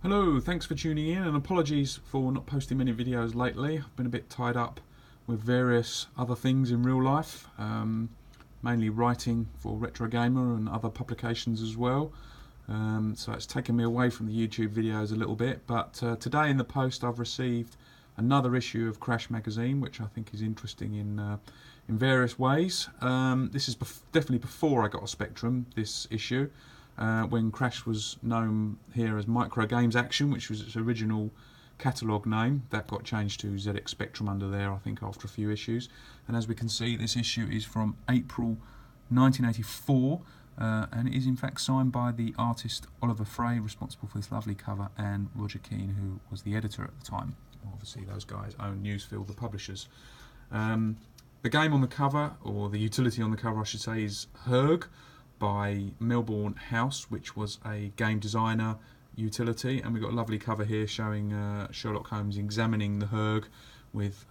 Hello, thanks for tuning in, and apologies for not posting many videos lately. I've been a bit tied up with various other things in real life, mainly writing for Retro Gamer and other publications as well. So it's taken me away from the YouTube videos a little bit, but today in the post I've received another issue of Crash magazine, which I think is interesting in various ways. This is definitely before I got a Spectrum, this issue. When Crash was known here as Micro Games Action, which was its original catalogue name. That got changed to ZX Spectrum under there, I think, after a few issues. And as we can see, this issue is from April 1984, and it is in fact signed by the artist Oliver Frey, responsible for this lovely cover, and Roger Keane, who was the editor at the time. Obviously those guys own Newsfield, the publishers. The game on the cover, or the utility on the cover I should say, is Herg by Melbourne House, which was a game designer utility, and we've got a lovely cover here showing Sherlock Holmes examining the Herg with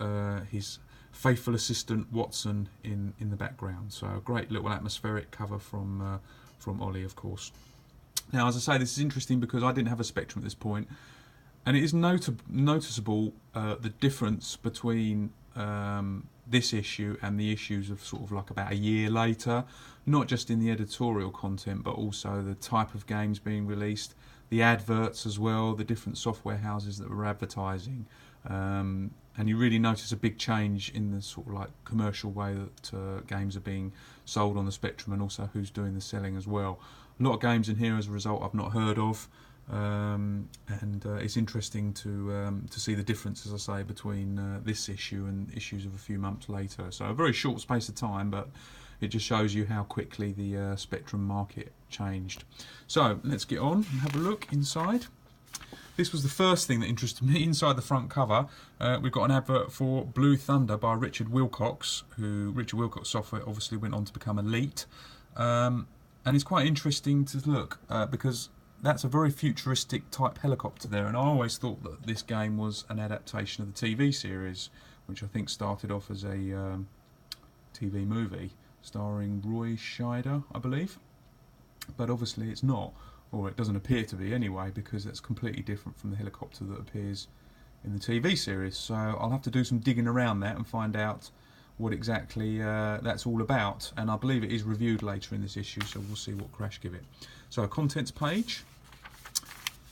his faithful assistant Watson in the background. So a great little atmospheric cover from Ollie, of course. Now, as I say, this is interesting because I didn't have a Spectrum at this point, and it is noticeable the difference between this issue and the issues of sort of like about a year later, not just in the editorial content but also the type of games being released, the adverts as well, the different software houses that were advertising, and you really notice a big change in the sort of like commercial way that games are being sold on the Spectrum, and also who's doing the selling as well. A lot of games in here as a result I've not heard of. And it's interesting to see the difference, as I say, between this issue and issues of a few months later. So a very short space of time, but it just shows you how quickly the Spectrum market changed. So let's get on and have a look inside. This was the first thing that interested me. Inside the front cover, we've got an advert for Blue Thunder by Richard Wilcox, who Richard Wilcox Software obviously went on to become Elite. And it's quite interesting to look because that's a very futuristic type helicopter there, and I always thought that this game was an adaptation of the TV series, which I think started off as a TV movie starring Roy Scheider, I believe. But obviously it's not, or it doesn't appear to be anyway, because it's completely different from the helicopter that appears in the TV series. So I'll have to do some digging around that and find out what exactly that's all about, and I believe it is reviewed later in this issue, so we'll see what Crash give it. So a contents page,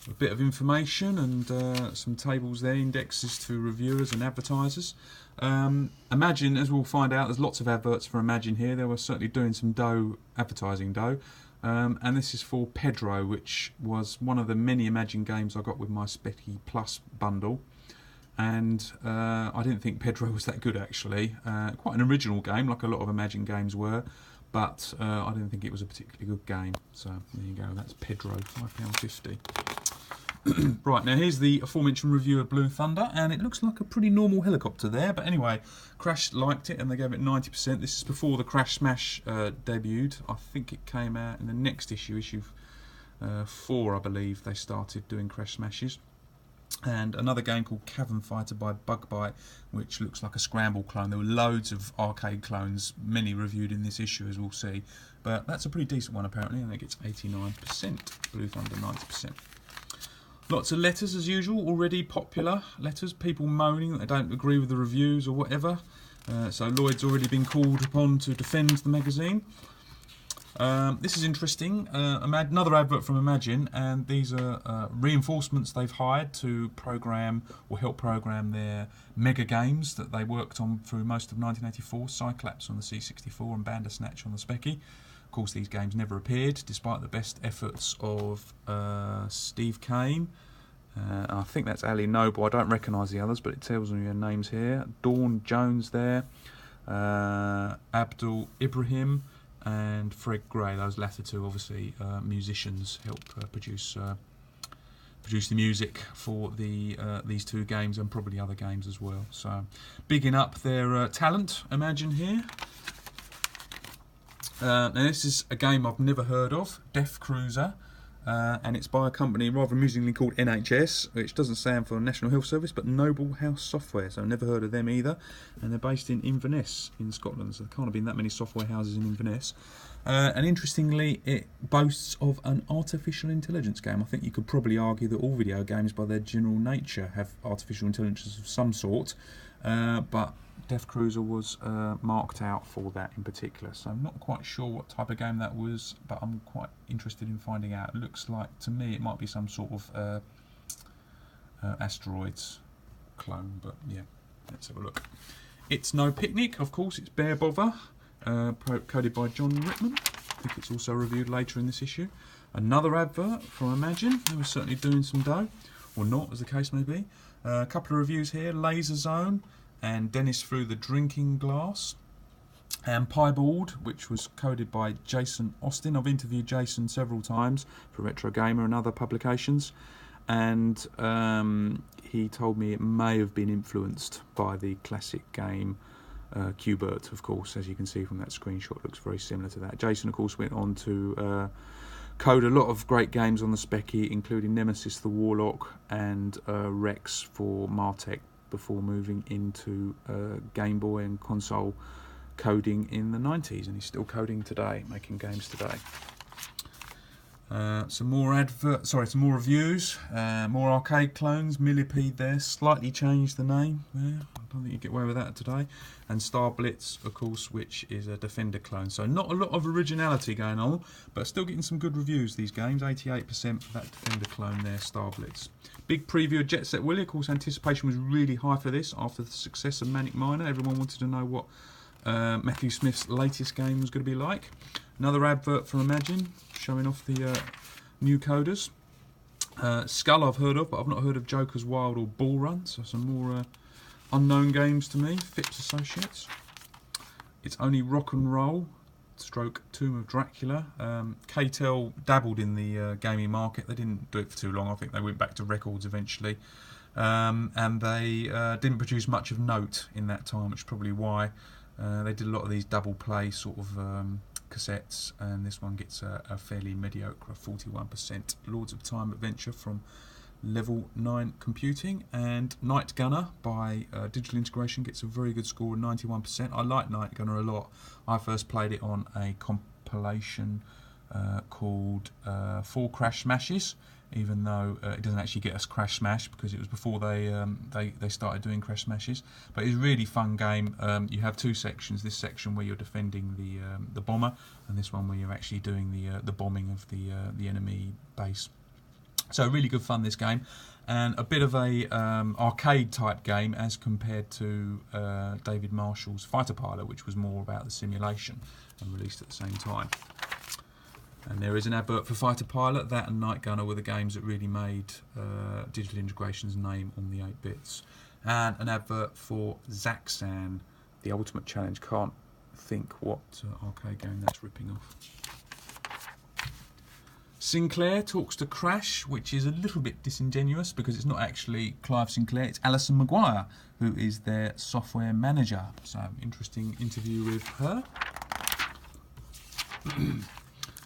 a bit of information and some tables there, indexes to reviewers and advertisers. Imagine, as we'll find out, there's lots of adverts for Imagine here. They were certainly doing some advertising dough. And this is for Pedro, which was one of the many Imagine games I got with my Specky Plus bundle. And I didn't think Pedro was that good, actually. Quite an original game, like a lot of Imagine games were, but I didn't think it was a particularly good game. So there you go, that's Pedro, £5.50. Right, now here's the aforementioned review of Blue Thunder, and it looks like a pretty normal helicopter there, but anyway, Crash liked it and they gave it 90%. This is before the Crash Smash debuted. I think it came out in the next issue, issue 4, I believe, they started doing Crash Smashes. And another game called Cavern Fighter by Bugbite, which looks like a Scramble clone. There were loads of arcade clones, many reviewed in this issue, as we'll see, but that's a pretty decent one apparently, and it gets 89%, Blue Thunder 90%. Lots of letters as usual, already popular letters, people moaning that they don't agree with the reviews or whatever. So Lloyd's already been called upon to defend the magazine. This is interesting, another advert from Imagine, and these are reinforcements they've hired to program or help program their mega games that they worked on through most of 1984, Cyclops on the C64 and Bandersnatch on the Specky. Of course, these games never appeared, despite the best efforts of Steve Kane. I think that's Ali Noble. I don't recognise the others, but it tells me their names here. Dawn Jones there, Abdul Ibrahim, and Fred Gray. Those latter two, obviously, musicians, help produce the music for these two games and probably other games as well. So, bigging up their talent, Imagine here. Now this is a game I've never heard of, Death Cruiser. and it's by a company rather amusingly called NHS, which doesn't stand for National Health Service, but Noble House Software, so I've never heard of them either, and they're based in Inverness in Scotland, so there can't have been that many software houses in Inverness. And interestingly, it boasts of an artificial intelligence game. I think you could probably argue that all video games by their general nature have artificial intelligence of some sort, but Death Cruiser was marked out for that in particular, so I'm not quite sure what type of game that was, but I'm quite interested in finding out. It looks like, to me, it might be some sort of asteroids clone, but yeah, let's have a look. It's no picnic, of course, it's Bear Bother, coded by John Rittman. I think it's also reviewed later in this issue. Another advert from Imagine, they were certainly doing some dough, or not, as the case may be. A couple of reviews here, Laser Zone, and Dennis Through the Drinking Glass, and Piebald, which was coded by Jason Austin. I've interviewed Jason several times for Retro Gamer and other publications, and he told me it may have been influenced by the classic game Q*bert, of course, as you can see from that screenshot, looks very similar to that. Jason, of course, went on to code a lot of great games on the Specky, including Nemesis the Warlock and Rex for Martech, before moving into Game Boy and console coding in the 90s, and he's still coding today, making games today. Some more reviews, more arcade clones. Millipede there, slightly changed the name. Yeah, I don't think you get away with that today. And Star Blitz, of course, which is a Defender clone. So not a lot of originality going on, but still getting some good reviews, these games. 88% for that Defender clone there, Star Blitz. Big preview of Jet Set Willy. Of course, anticipation was really high for this after the success of Manic Miner. Everyone wanted to know what Matthew Smith's latest game was going to be like. Another advert from Imagine, showing off the new coders. Skull I've heard of, but I've not heard of Joker's Wild or Ball Run, so some more unknown games to me. Phipps Associates. It's Only Rock and Roll, stroke Tomb of Dracula. K-Tel dabbled in the gaming market. They didn't do it for too long. I think they went back to records eventually. And they didn't produce much of note in that time, which is probably why. They did a lot of these double play sort of cassettes, and this one gets a fairly mediocre 41%. Lords of Time Adventure from Level 9 Computing, and Night Gunner by Digital Integration gets a very good score of 91%. I like Night Gunner a lot. I first played it on a compilation called 4 Crash Smashes, even though it doesn't actually get us Crash Smash because it was before they started doing Crash Smashes. But it's a really fun game. You have two sections: this section where you're defending the bomber, and this one where you're actually doing the bombing of the enemy base. So really good fun, this game, and a bit of a arcade type game as compared to David Marshall's Fighter Pilot, which was more about the simulation and released at the same time. And there is an advert for Fighter Pilot. That and Night Gunner were the games that really made Digital Integration's name on the 8-bits. And an advert for Zaxxan, the Ultimate Challenge. Can't think what arcade game that's ripping off. Sinclair talks to Crash, which is a little bit disingenuous because it's not actually Clive Sinclair, it's Alison Maguire, who is their software manager. So, interesting interview with her.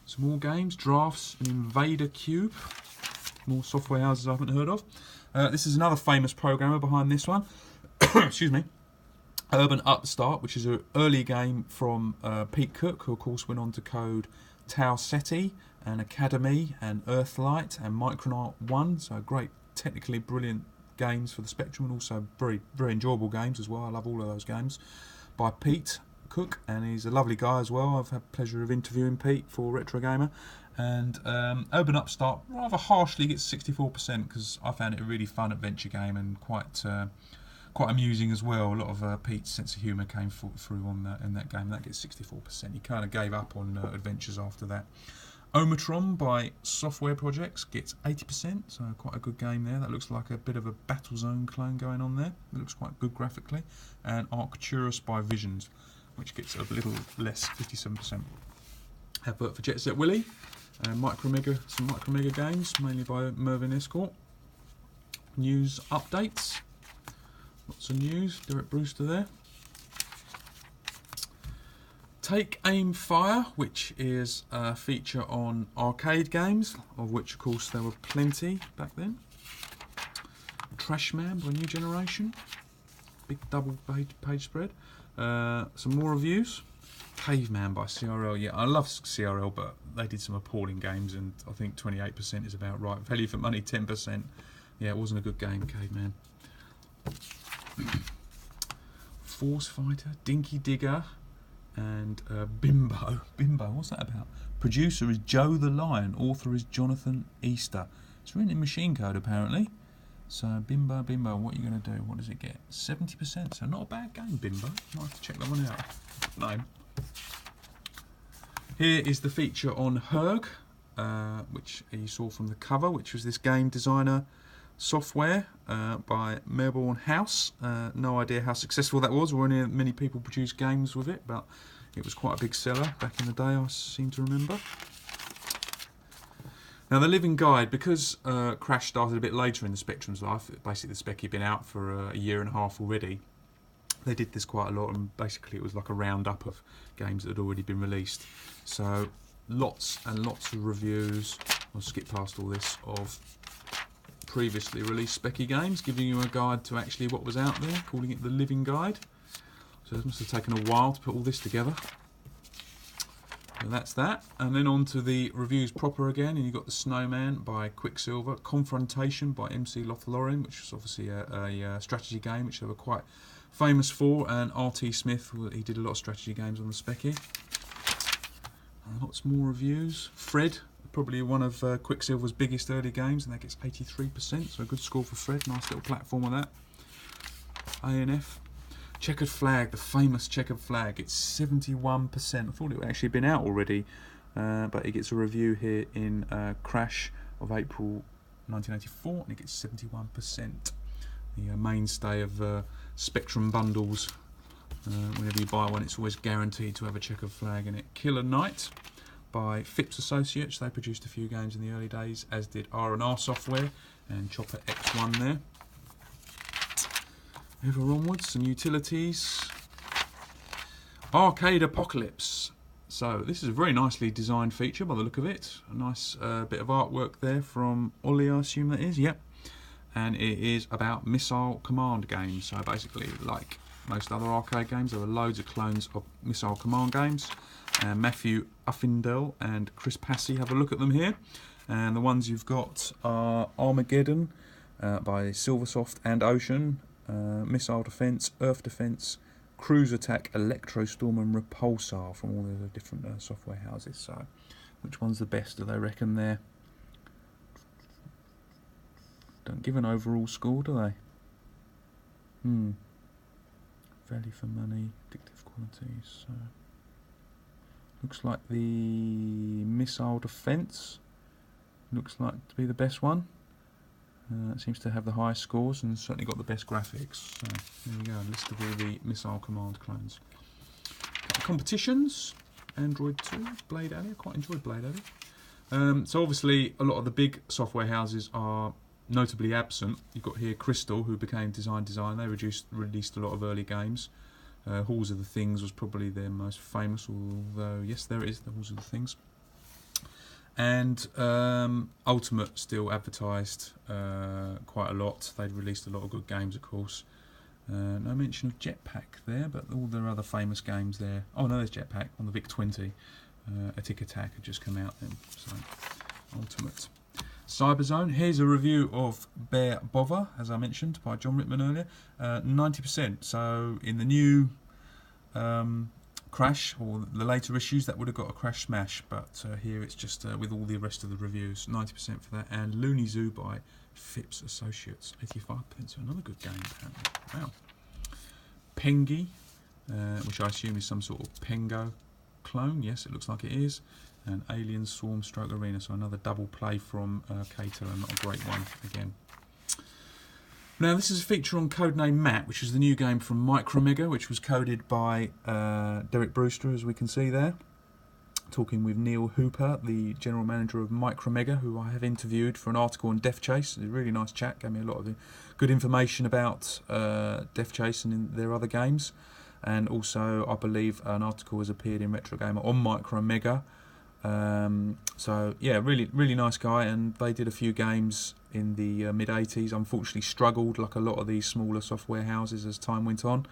Some more games, Drafts and Invader Cube. More software houses I haven't heard of. This is another famous programmer behind this one. Excuse me. Urban Upstart, which is an early game from Pete Cook, who of course went on to code Tau Ceti and Academy and Earthlight and Micronaut 1. So great, technically brilliant games for the Spectrum, and also very, very enjoyable games as well. I love all of those games by Pete Cook, and he's a lovely guy as well. I've had the pleasure of interviewing Pete for Retro Gamer. And Urban Upstart rather harshly gets 64% because I found it a really fun adventure game and quite amusing as well. A lot of Pete's sense of humour came through on in that game. That gets 64%. He kind of gave up on adventures after that. Omatron by Software Projects gets 80%, so quite a good game there. That looks like a bit of a Battlezone clone going on there. It looks quite good graphically. And Arcturus by Visions, which gets a little less, 57%. Advert for Jet Set Willy, some Micro Mega games, mainly by Mervyn Escort. News updates, lots of news. Derek Brewster there. Take Aim Fire, which is a feature on arcade games, of which of course there were plenty back then. Trash Man by New Generation, big double page spread. Some more reviews. Caveman by CRL. Yeah, I love CRL, but they did some appalling games, and I think 28% is about right. Value for money, 10%. Yeah, it wasn't a good game, Caveman. Force Fighter, Dinky Digger, and Bimbo. Bimbo, what's that about? Producer is Joe the Lion, author is Jonathan Easter. It's written in machine code apparently. So Bimbo, what are you going to do? What does it get? 70%, so not a bad game, Bimbo. Might have to check that one out. No. Here is the feature on Herg, which you saw from the cover, which was this game designer software by Melbourne House. No idea how successful that was, or many people produced games with it, but it was quite a big seller back in the day, I seem to remember. Now the Living Guide, because Crash started a bit later in the Spectrum's life, basically the spec had been out for a year and a half already, they did this quite a lot, and basically it was like a roundup of games that had already been released. So lots and lots of reviews, I'll skip past all this, of previously released specky games, giving you a guide to actually what was out there, calling it the Living Guide. So it must have taken a while to put all this together. So that's that, and then on to the reviews proper again, and you've got The Snowman by Quicksilver, Confrontation by MC Lothlorien, which was obviously a strategy game which they were quite famous for, and R.T. Smith, he did a lot of strategy games on the Specky. Lots more reviews. Fred, probably one of Quicksilver's biggest early games, and that gets 83%, so a good score for Fred, nice little platform on that. ANF. Checkered Flag, the famous Checkered Flag, it's 71%. I thought it had actually been out already, but it gets a review here in Crash of April 1984, and it gets 71%. The mainstay of Spectrum bundles. Whenever you buy one, it's always guaranteed to have a Checkered Flag in it. Killer Knight by Phipps Associates. They produced a few games in the early days, as did R&R Software and Chopper X1 there. Ever onwards, some utilities. Arcade Apocalypse. So this is a very nicely designed feature by the look of it. A nice bit of artwork there from Ollie, I assume that is, yep. And it is about missile command games. So basically, like most other arcade games, there are loads of clones of missile command games. Matthew Uffindell and Chris Passy have a look at them here. And the ones you've got are Armageddon by Silversoft and Ocean, Missile Defense, Earth Defense, Cruise Attack, Electrostorm and Repulsar from all the different software houses. So which one's the best, do they reckon there? Don't give an overall score, do they? Value for money, addictive qualities. Looks like the Missile Defense looks like to be the best one. It seems to have the highest scores and certainly got the best graphics. So there we go, a list of all the Missile Command clones. Competitions, Android 2, Blade Alley. I quite enjoyed Blade Alley. So obviously a lot of the big software houses are notably absent. You've got here Crystal, who became Design. They released a lot of early games. Halls of the Things was probably their most famous, although yes, there it is, the Halls of the Things. And Ultimate still advertised quite a lot. They'd released a lot of good games, of course. No mention of Jetpack there, but all their other famous games there. Oh no, there's Jetpack on the VIC-20. A Tick Attack had just come out then. So Ultimate. Cyberzone. Here's a review of Bear Bother, as I mentioned, by John Rittman earlier. 90%. So in the new Crash, or the later issues, that would have got a Crash Smash, but here it's just with all the rest of the reviews. 90% for that. And Looney Zoo by Phipps Associates. 85%. So another good game, apparently. Wow. Pengy, which I assume is some sort of Pengo clone. Yes, it looks like it is. And Alien Swarm Stroke Arena, so another double play from Cato, and not a great one again. Now this is a feature on Codename Matt, which is the new game from Micromega, which was coded by Derek Brewster, as we can see there. Talking with Neil Hooper, the general manager of Micromega, who I have interviewed for an article on Death Chase. A really nice chat, gave me a lot of good information about Death Chase and their other games. and also I believe an article has appeared in Retro Gamer on Micro Mega. So yeah, really nice guy, and they did a few games in the mid-80s. Unfortunately struggled like a lot of these smaller software houses as time went on,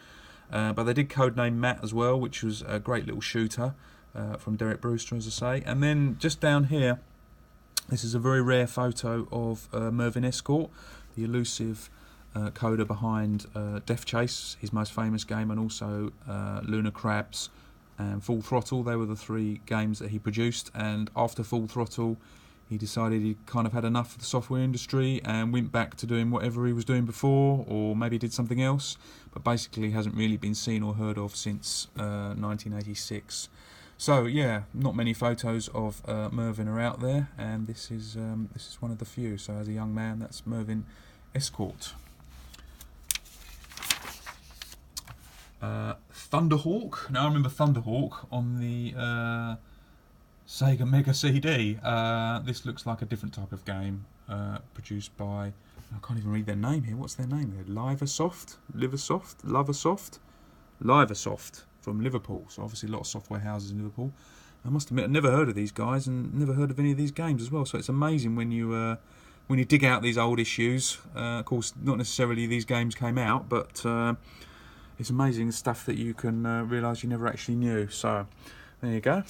but they did Codename Matt as well, which was a great little shooter from Derek Brewster, as I say. And then just down here, this is a very rare photo of Mervyn Escort, the elusive coder behind Death Chase, his most famous game, and also Lunar Crabs and Full Throttle. They were the 3 games that he produced, and after Full Throttle he decided he kind of had enough of the software industry and went back to doing whatever he was doing before, or maybe did something else, but basically hasn't really been seen or heard of since 1986. So yeah, not many photos of Mervyn are out there, and this is one of the few. So as a young man, that's Mervyn Escort. Thunderhawk. Now I remember Thunderhawk on the Sega Mega CD. This looks like a different type of game, produced by, I can't even read their name here. What's their name here? Liversoft from Liverpool. So obviously a lot of software houses in Liverpool. I must admit, I've never heard of these guys and never heard of any of these games as well. So it's amazing when you dig out these old issues. Of course, not necessarily these games came out, but it's amazing the stuff that you can realise you never actually knew. So there you go.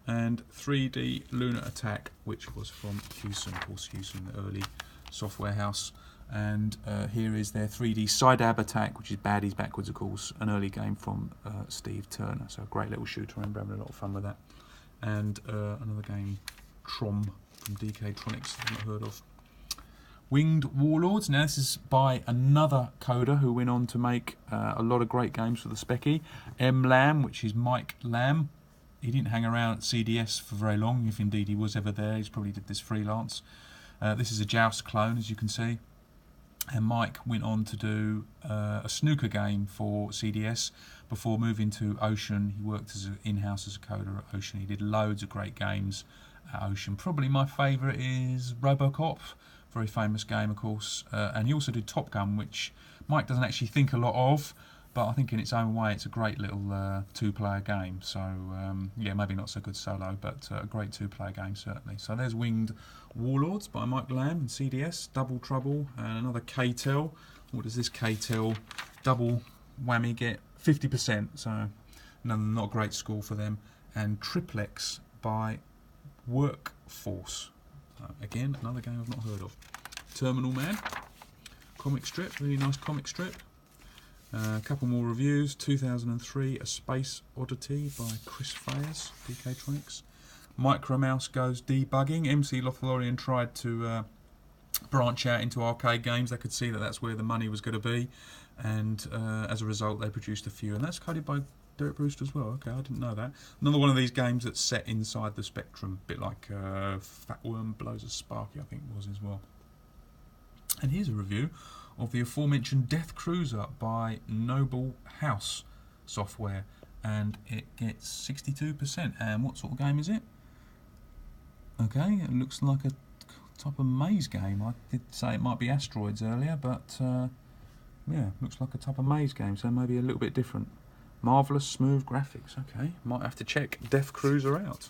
And 3D Lunar Attack, which was from Hewson, of course, Hewson, the early software house. And here is their 3D Sidab Attack, which is Baddies Backwards, of course, an early game from Steve Turner. So a great little shooter. I remember having a lot of fun with that. And another game, Trom, from DK Tronics, I've not heard of. Winged Warlords. Now this is by another coder who went on to make a lot of great games for the Specky. M. Lamb, which is Mike Lamb. He didn't hang around at CDS for very long, if indeed he was ever there. He's probably did this freelance. This is a Joust clone, as you can see. And Mike went on to do a snooker game for CDS before moving to Ocean. He worked as in-house as a coder at Ocean. He did loads of great games at Ocean. Probably my favourite is Robocop, very famous game, of course. And he also did Top Gun, which Mike doesn't actually think a lot of, but I think in its own way it's a great little two-player game. So yeah, maybe not so good solo, but a great two-player game certainly. So there's Winged Warlords by Mike Lamb and CDS, Double Trouble, and another K-Tel. What does this K-Tel double whammy get? 50%, so not a great score for them. And Triplex by Workforce. Again, another game I've not heard of. Terminal Man, comic strip, really nice comic strip. A couple more reviews. 2003, A Space Oddity by Chris Fayers, DK Tronics. Micro Mouse Goes Debugging. MC Lothlorien tried to branch out into arcade games. They could see that that's where the money was going to be, and as a result they produced a few, and that's coded by Derek Brewster as well. Okay, I didn't know that. Another one of these games that's set inside the Spectrum, a bit like Fat Worm Blows a Sparky, I think it was as well. And here's a review of the aforementioned Death Cruiser by Noble House Software, and it gets 62%. And what sort of game is it? Okay, it looks like a type of maze game. I did say it might be Asteroids earlier, but yeah, looks like a type of maze game, so maybe a little bit different. Marvellous smooth graphics. Okay, might have to check Death Cruiser out.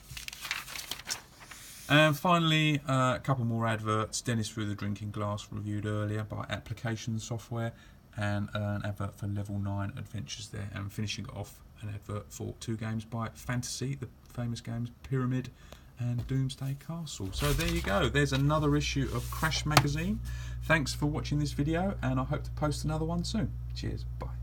And finally, a couple more adverts. Dennis Through the Drinking Glass, reviewed earlier by Application Software, and an advert for Level 9 Adventures there. And finishing off, an advert for 2 games by Fantasy, the famous games Pyramid and Doomsday Castle. So there you go. There's another issue of Crash Magazine. Thanks for watching this video, and I hope to post another one soon. Cheers. Bye.